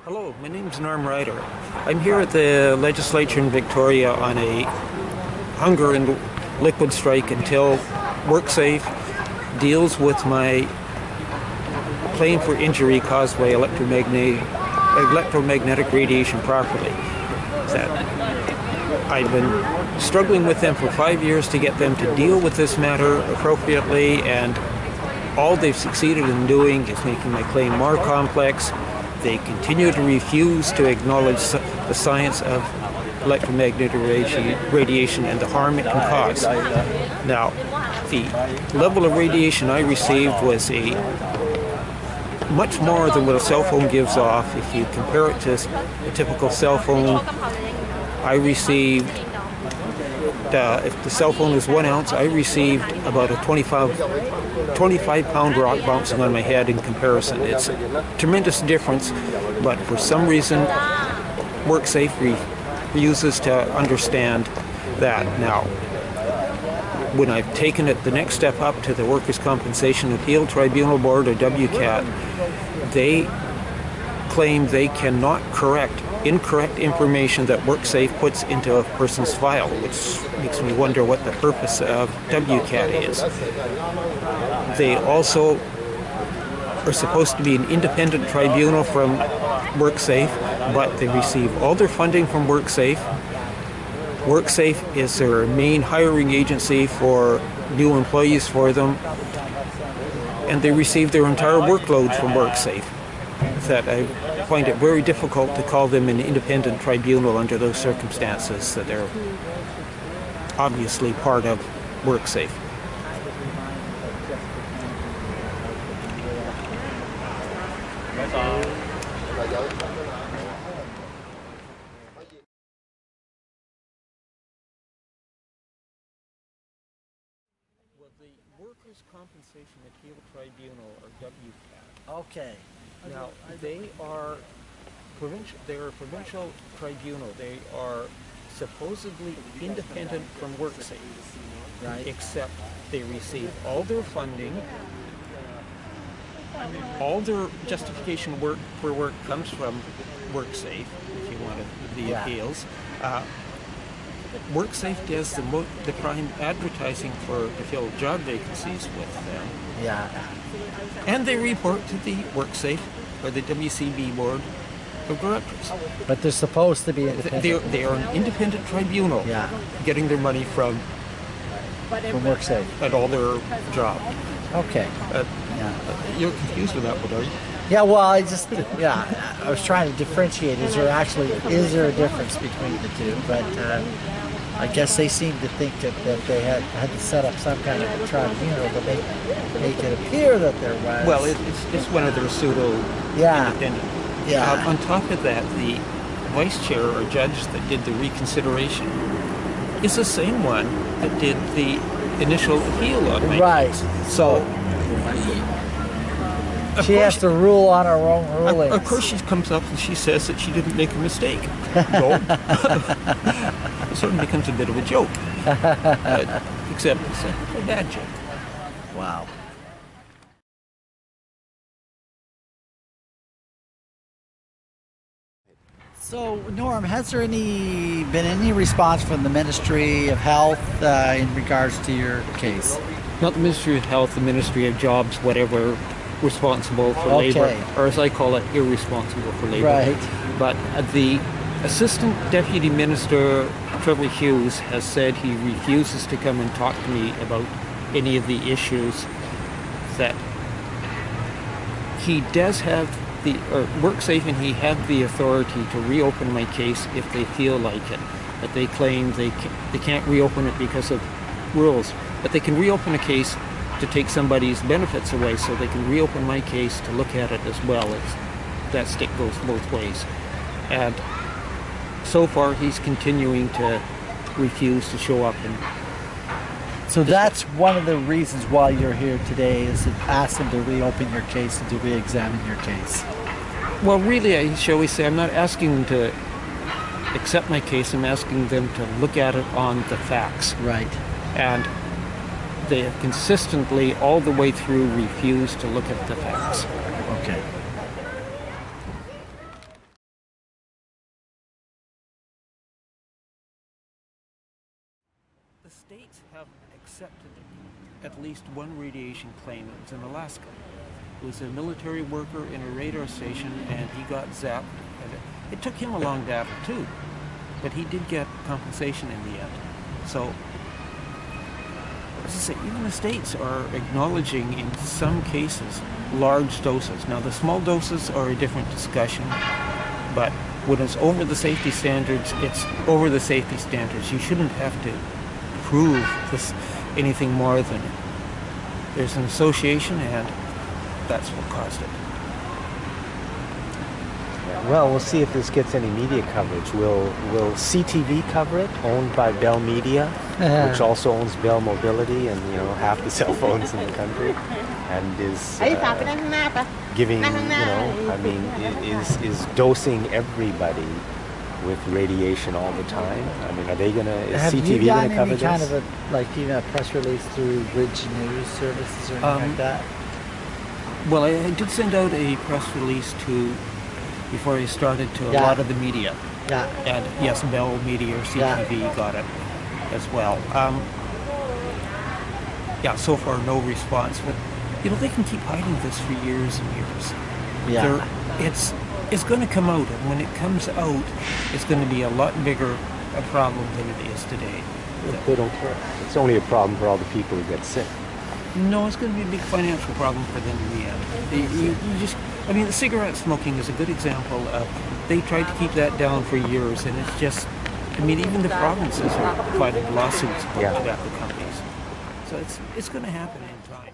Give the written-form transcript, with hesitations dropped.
Hello, my name's Ryder. I'm here at the Legislature in Victoria on a hunger and liquid strike until Worksafe deals with my claim for injury caused by electromagnetic radiation properly. I've been struggling with them for 5 years to get them to deal with this matter appropriately, and all they've succeeded in doing is making my claim more complex. They continue to refuse to acknowledge the science of electromagnetic radiation and the harm it can cause. Now, the level of radiation I received was much more than what a cell phone gives off. If you compare it to a typical cell phone, I received, if the cell phone is 1 ounce, I received about a 25-pound rock bouncing on my head in comparison. It's a tremendous difference, but for some reason, Worksafe refuses to understand that. Now, when I've taken it the next step up to the Workers' Compensation Appeal Tribunal Board, or WCAT, they claim they cannot correct incorrect information that Worksafe puts into a person's file, which makes me wonder what the purpose of WCAT is. They also are supposed to be an independent tribunal from Worksafe, but they receive all their funding from Worksafe. Worksafe is their main hiring agency for new employees for them, and they receive their entire workload from Worksafe. That I find it very difficult to call them an independent tribunal under those circumstances, that they're obviously part of Worksafe. Well, the Workers' Compensation Appeal Tribunal, or WCAT. Okay. Now, they are provincial. They're a provincial tribunal. They are supposedly independent from Worksafe, Right. except they receive all their funding, all their justification for work comes from Worksafe. If you want the appeals, Worksafe does the prime advertising to fill job vacancies with them. Yeah. And they report to the Worksafe, or the WCB board of directors. But they're supposed to be independent. They are an independent tribunal, getting their money from Worksafe. at all their job. Okay. You're confused with that one, are you? Yeah, well, I was trying to differentiate. Is there a difference between the two? But I guess they seem to think that they had to set up some kind of a tribunal to make it appear that there was. Well, it's one of their pseudo-independent. Yeah. On top of that, the vice chair or judge that did the reconsideration is the same one that did the initial appeal on my case. So she has to rule on her own rulings. Of course, she comes up and she says that she didn't make a mistake. No. It sort of becomes a bit of a joke. Except it's a bad joke. Wow. So, Norm, has there been any response from the Ministry of Health in regards to your case? Not the Ministry of Health, the Ministry of Jobs, whatever, responsible for labor, or as I call it, irresponsible for labor. Right. But the Assistant Deputy Minister, Trevor Hughes, has said he refuses to come and talk to me about any of the issues. That he does have Worksafe, and he had the authority to reopen my case if they feel like it. But they claim they can't reopen it because of rules. But they can reopen a case to take somebody's benefits away, so they can reopen my case to look at it as well. That stick goes both ways. And so far, he's continuing to refuse to show up. So that's one of the reasons why you're here today, is to ask them to reopen your case and to re-examine your case. Well, really, shall we say, I'm not asking them to accept my case. I'm asking them to look at it on the facts. Right. And they have consistently, all the way through, refused to look at the facts. Okay. accepted at least one radiation claim. It was in Alaska. It was a military worker in a radar station, and he got zapped. And it took him a long battle too, but he did get compensation in the end. So, as I say, even the states are acknowledging in some cases large doses. Now, the small doses are a different discussion, but when it's over the safety standards, it's over the safety standards. You shouldn't have to prove this anything more than there's an association, and that's what caused it. Well, we'll see if this gets any media coverage. Will CTV cover it, owned by Bell Media, which also owns Bell Mobility and half the cell phones in the country, and is giving is dosing everybody with radiation all the time? I mean, are they is CTV going to cover this? Have you done any kind of a press release through Bridge News Services or anything like that? Well, I did send out a press release before I started to a lot of the media. Yeah. And yes, Bell Media or CTV got it as well. So far no response, but they can keep hiding this for years and years. Yeah. It's going to come out, and when it comes out, it's going to be a lot bigger a problem than it is today. They don't care. It's only a problem for all the people who get sick. No, it's going to be a big financial problem for them in the end. The cigarette smoking is a good example of, they tried to keep that down for years, and it's just, even the provinces are fighting lawsuits about tobacco companies. So it's going to happen in time.